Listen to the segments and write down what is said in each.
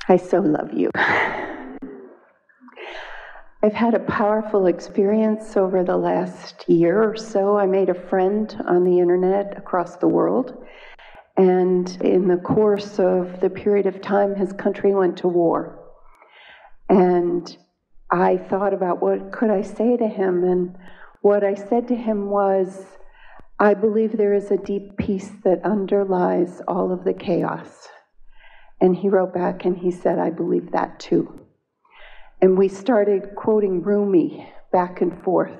I so love you. I've had a powerful experience over the last year or so. I made a friend on the internet across the world, and in the course of the period of time, his country went to war. And I thought about what could I say to him, and what I said to him was, I believe there is a deep peace that underlies all of the chaos. And he wrote back and he said, I believe that too. And we started quoting Rumi back and forth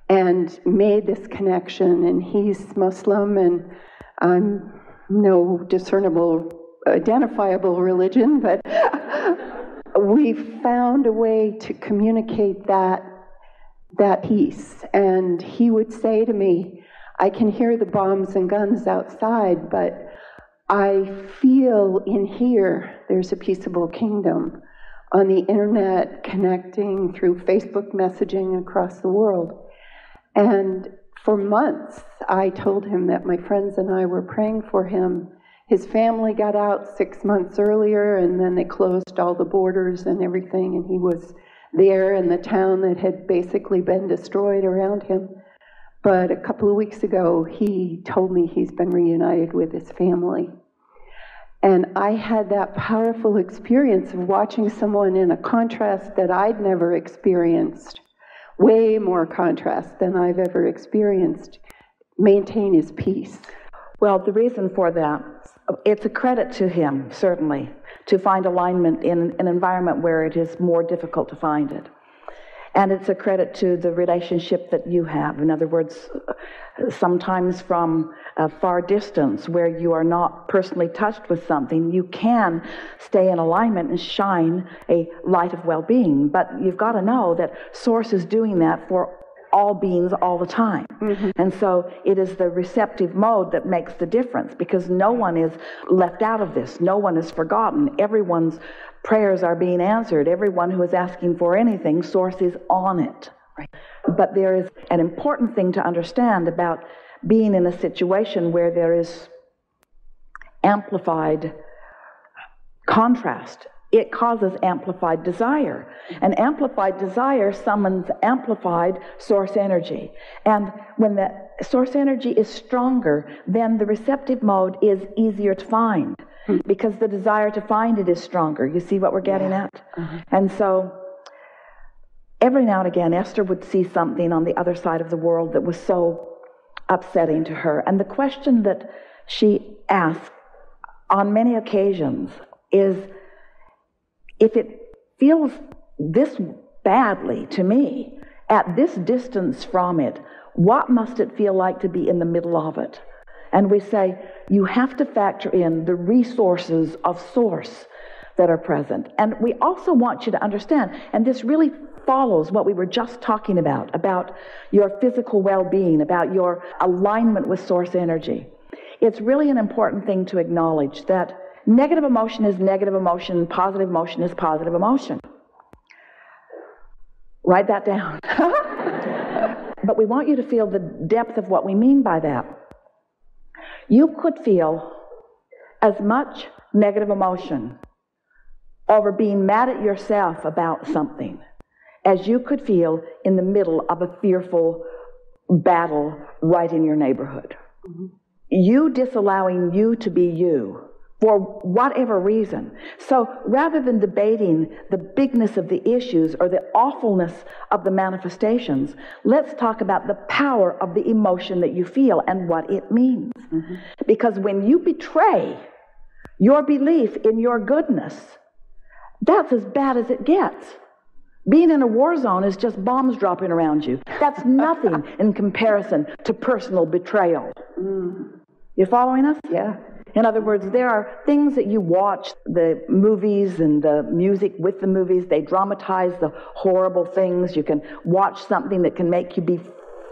and made this connection. And he's Muslim and I'm no discernible, identifiable religion, but we found a way to communicate that peace. And he would say to me, I can hear the bombs and guns outside, but I feel in here there's a peaceable kingdom. On the internet, connecting through Facebook messaging across the world. And for months, I told him that my friends and I were praying for him. His family got out 6 months earlier, and then they closed all the borders and everything, and he was there in the town that had basically been destroyed around him. But a couple of weeks ago, he told me he's been reunited with his family. And I had that powerful experience of watching someone in a contrast that I'd never experienced, way more contrast than I've ever experienced, maintain his peace. Well, the reason for that, it's a credit to him, certainly, to find alignment in an environment where it is more difficult to find it. And it's a credit to the relationship that you have. In other words, sometimes from a far distance where you are not personally touched with something, you can stay in alignment and shine a light of well-being. But you've got to know that Source is doing that for all beings all the time. Mm-hmm. And so it is the receptive mode that makes the difference, because no one is left out of this. No one is forgotten. Everyone's prayers are being answered. Everyone who is asking for anything, Source is on it. Right. But there is an important thing to understand about being in a situation where there is amplified contrast. It causes amplified desire. And amplified desire summons amplified source energy. And when the source energy is stronger, then the receptive mode is easier to find, because the desire to find it is stronger. You see what we're getting at? Mm-hmm. And so every now and again, Esther would see something on the other side of the world that was so upsetting to her. And the question that she asked on many occasions is, if it feels this badly to me, at this distance from it, what must it feel like to be in the middle of it? And we say, you have to factor in the resources of Source that are present. And we also want you to understand, and this really follows what we were just talking about your physical well-being, about your alignment with Source energy. It's really an important thing to acknowledge that negative emotion is negative emotion, positive emotion is positive emotion. Write that down. But we want you to feel the depth of what we mean by that. You could feel as much negative emotion over being mad at yourself about something as you could feel in the middle of a fearful battle right in your neighborhood. Mm-hmm. You disallowing you to be you for whatever reason. So rather than debating the bigness of the issues or the awfulness of the manifestations, let's talk about the power of the emotion that you feel and what it means. Mm-hmm. Because when you betray your belief in your goodness, that's as bad as it gets. Being in a war zone is just bombs dropping around you. That's nothing in comparison to personal betrayal. Mm. You following us? Yeah. In other words, there are things that you watch, the movies and the music with the movies, they dramatize the horrible things. You can watch something that can make you be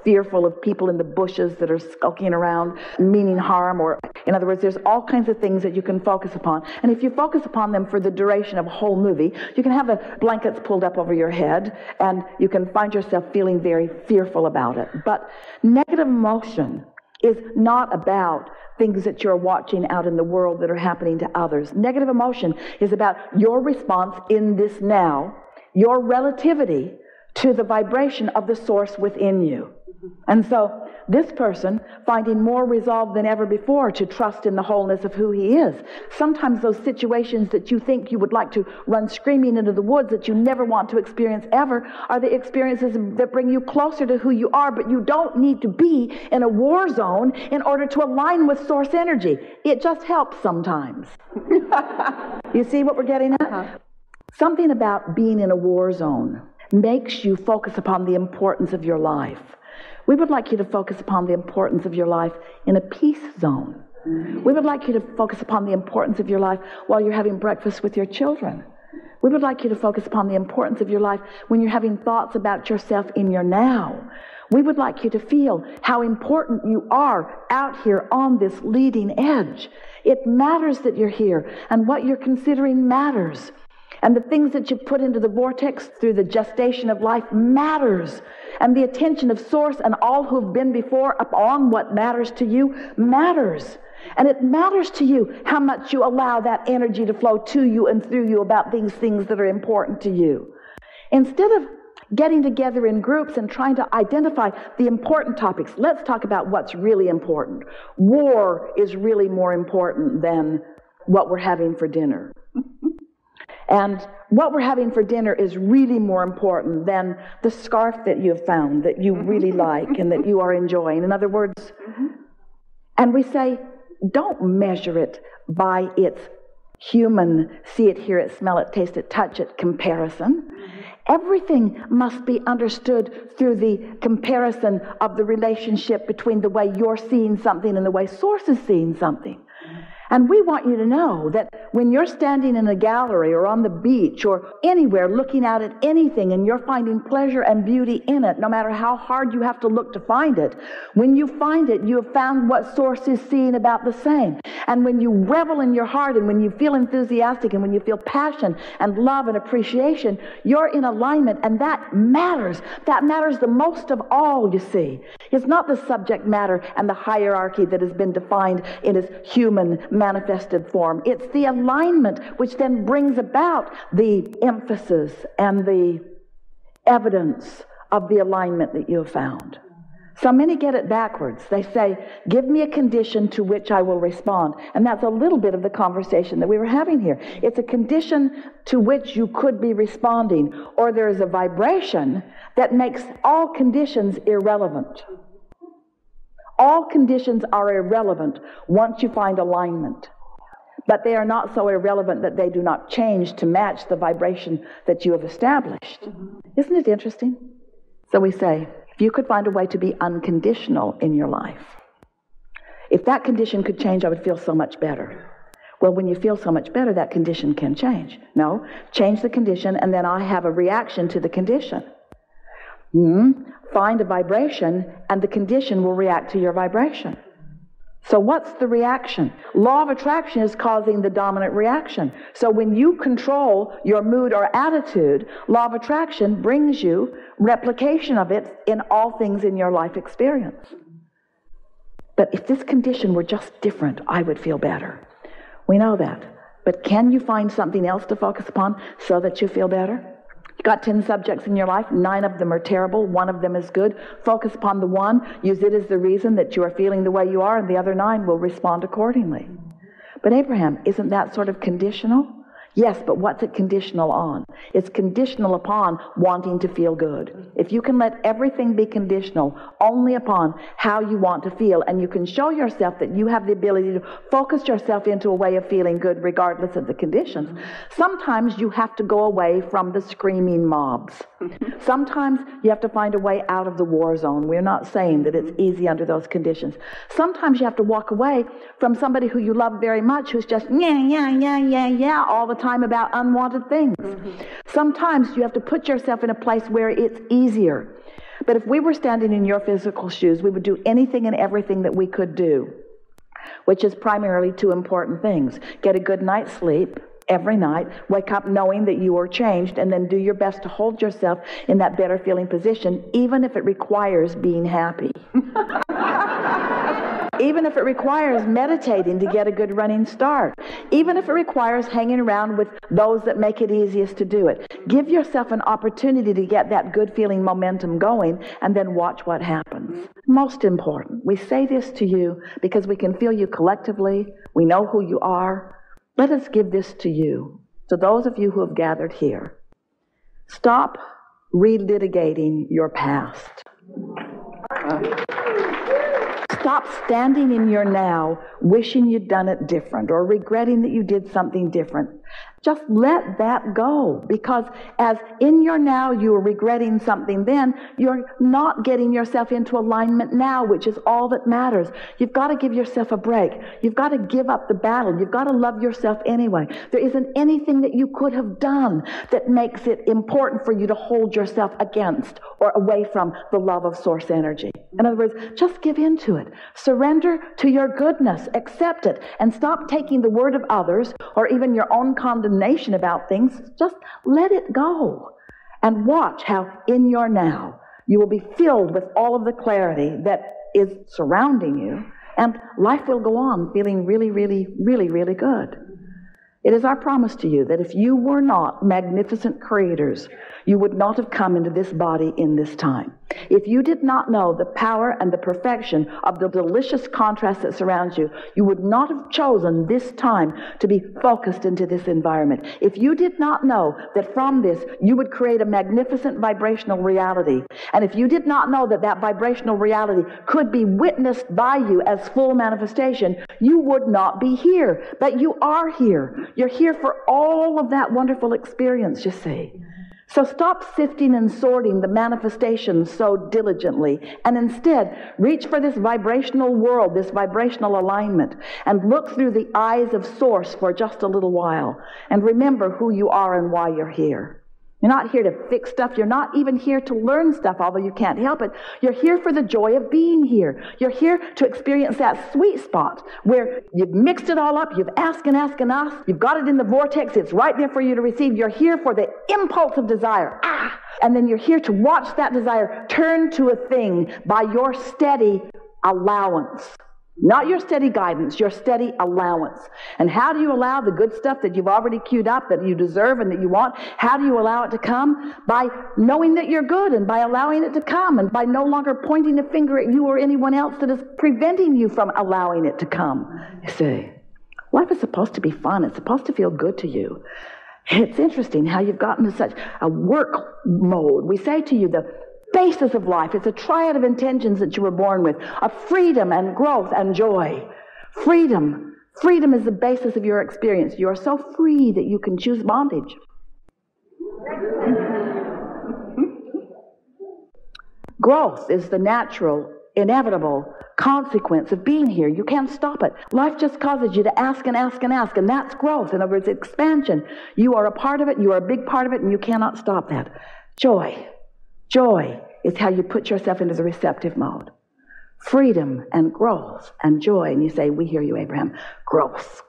fearful of people in the bushes that are skulking around, meaning harm, or in other words, there's all kinds of things that you can focus upon. And if you focus upon them for the duration of a whole movie, you can have the blankets pulled up over your head and you can find yourself feeling very fearful about it. But negative emotion is not about things that you're watching out in the world that are happening to others. Negative emotion is about your response in this now, your relativity to the vibration of the source within you. And so this person finding more resolve than ever before to trust in the wholeness of who he is. Sometimes those situations that you think you would like to run screaming into the woods that you never want to experience ever are the experiences that bring you closer to who you are, but you don't need to be in a war zone in order to align with source energy. It just helps sometimes. You see what we're getting at? Something about being in a war zone makes you focus upon the importance of your life. We would like you to focus upon the importance of your life in a peace zone. We would like you to focus upon the importance of your life while you're having breakfast with your children. We would like you to focus upon the importance of your life when you're having thoughts about yourself in your now. We would like you to feel how important you are out here on this leading edge. It matters that you're here, and what you're considering matters. And the things that you put into the vortex through the gestation of life matters. And the attention of Source and all who've been before upon what matters to you matters. And it matters to you how much you allow that energy to flow to you and through you about these things that are important to you. Instead of getting together in groups and trying to identify the important topics, let's talk about what's really important. War is really more important than what we're having for dinner. And what we're having for dinner is really more important than the scarf that you've found that you really like and that you are enjoying. In other words, and we say, don't measure it by its human, see it, hear it, smell it, taste it, touch it comparison. Everything must be understood through the comparison of the relationship between the way you're seeing something and the way Source is seeing something. And we want you to know that when you're standing in a gallery or on the beach or anywhere looking out at anything and you're finding pleasure and beauty in it, no matter how hard you have to look to find it, when you find it, you have found what Source is seeing about the same. And when you revel in your heart and when you feel enthusiastic and when you feel passion and love and appreciation, you're in alignment, and that matters. That matters the most of all, you see. It's not the subject matter and the hierarchy that has been defined in its human manifested form. It's the alignment which then brings about the emphasis and the evidence of the alignment that you have found. So many get it backwards. They say, give me a condition to which I will respond. And that's a little bit of the conversation that we were having here. It's a condition to which you could be responding, or there is a vibration that makes all conditions irrelevant. All conditions are irrelevant once you find alignment. But they are not so irrelevant that they do not change to match the vibration that you have established. Isn't it interesting? So we say, if you could find a way to be unconditional in your life, if that condition could change, I would feel so much better. Well, when you feel so much better, that condition can change. No, change the condition, and then I have a reaction to the condition. Find a vibration, and the condition will react to your vibration. So what's the reaction? Law of attraction is causing the dominant reaction. So when you control your mood or attitude, law of attraction brings you replication of it in all things in your life experience. But if this condition were just different, I would feel better. We know that. But can you find something else to focus upon so that you feel better? You've got 10 subjects in your life, 9 of them are terrible, 1 of them is good. Focus upon the one, use it as the reason that you are feeling the way you are, and the other 9 will respond accordingly. But Abraham, isn't that sort of conditional? Yes, but what's it conditional on? It's conditional upon wanting to feel good. If you can let everything be conditional only upon how you want to feel, and you can show yourself that you have the ability to focus yourself into a way of feeling good regardless of the conditions, sometimes you have to go away from the screaming mobs. Sometimes you have to find a way out of the war zone. We're not saying that it's easy under those conditions. Sometimes you have to walk away from somebody who you love very much who's just yeah all the time about unwanted things. Sometimes you have to put yourself in a place where it's easier. But if we were standing in your physical shoes, we would do anything and everything that we could do, which is primarily 2 important things. Get a good night's sleep every night, wake up knowing that you are changed, and then do your best to hold yourself in that better feeling position, even if it requires being happy. Even if it requires meditating to get a good running start. Even if it requires hanging around with those that make it easiest to do it. Give yourself an opportunity to get that good feeling momentum going, and then watch what happens. Most important, we say this to you because we can feel you collectively. We know who you are. Let us give this to you, to those of you who have gathered here. Stop relitigating your past. Stop standing in your now wishing you'd done it different or regretting that you did something different. Just let that go, because as in your now you are regretting something then, you're not getting yourself into alignment now, which is all that matters. You've got to give yourself a break. You've got to give up the battle. You've got to love yourself anyway. There isn't anything that you could have done that makes it important for you to hold yourself against or away from the love of source energy. In other words, just give in to it. Surrender to your goodness. Accept it. And stop taking the word of others or even your own condemnation about things. Just let it go. And watch how in your now you will be filled with all of the clarity that is surrounding you. And life will go on feeling really, really, really, really good. It is our promise to you that if you were not magnificent creators, you would not have come into this body in this time. If you did not know the power and the perfection of the delicious contrast that surrounds you, you would not have chosen this time to be focused into this environment. If you did not know that from this you would create a magnificent vibrational reality, and if you did not know that that vibrational reality could be witnessed by you as full manifestation, you would not be here. But you are here. You're here for all of that wonderful experience, you see. So stop sifting and sorting the manifestations so diligently, and instead reach for this vibrational world, this vibrational alignment, and look through the eyes of Source for just a little while, and remember who you are and why you're here. You're not here to fix stuff. You're not even here to learn stuff, although you can't help it. You're here for the joy of being here. You're here to experience that sweet spot where you've mixed it all up, you've asked and asked and asked, you've got it in the vortex, it's right there for you to receive. You're here for the impulse of desire. And then you're here to watch that desire turn to a thing by your steady allowance. Not your steady guidance, your steady allowance. And how do you allow the good stuff that you've already queued up, that you deserve and that you want? How do you allow it to come? By knowing that you're good and by allowing it to come, and by no longer pointing the finger at you or anyone else that is preventing you from allowing it to come. You see, life is supposed to be fun. It's supposed to feel good to you. It's interesting how you've gotten to such a work mode. We say to you, the basis of life, it's a triad of intentions that you were born with, of freedom and growth and joy. Freedom is the basis of your experience. You are so free that you can choose bondage. Growth is the natural, inevitable consequence of being here. You can't stop it. Life just causes you to ask and ask and ask, and that's growth. In other words, expansion. You are a part of it, you are a big part of it, and you cannot stop that. Joy is how you put yourself into the receptive mode. Freedom and growth and joy. And you say, we hear you, Abraham. Growth.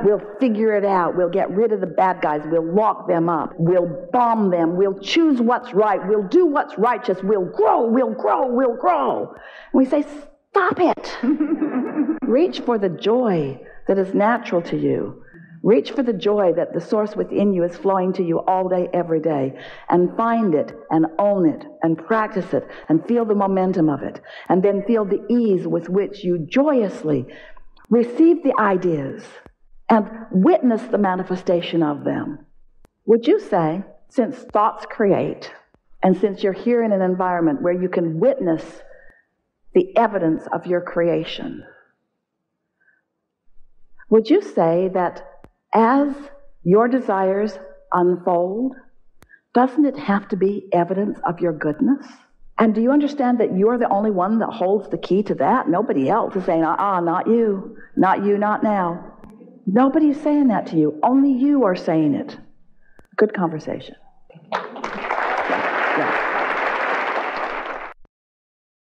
We'll figure it out. We'll get rid of the bad guys. We'll lock them up. We'll bomb them. We'll choose what's right. We'll do what's righteous. We'll grow. And we say, stop it. Reach for the joy that is natural to you. Reach for the joy that the source within you is flowing to you all day, every day, and find it and own it and practice it and feel the momentum of it, and then feel the ease with which you joyously receive the ideas and witness the manifestation of them. Would you say, since thoughts create, and since you're here in an environment where you can witness the evidence of your creation, would you say that as your desires unfold, doesn't it have to be evidence of your goodness? And do you understand that you're the only one that holds the key to that? Nobody else is saying, not you, not now. Nobody's saying that to you. Only you are saying it. Good conversation.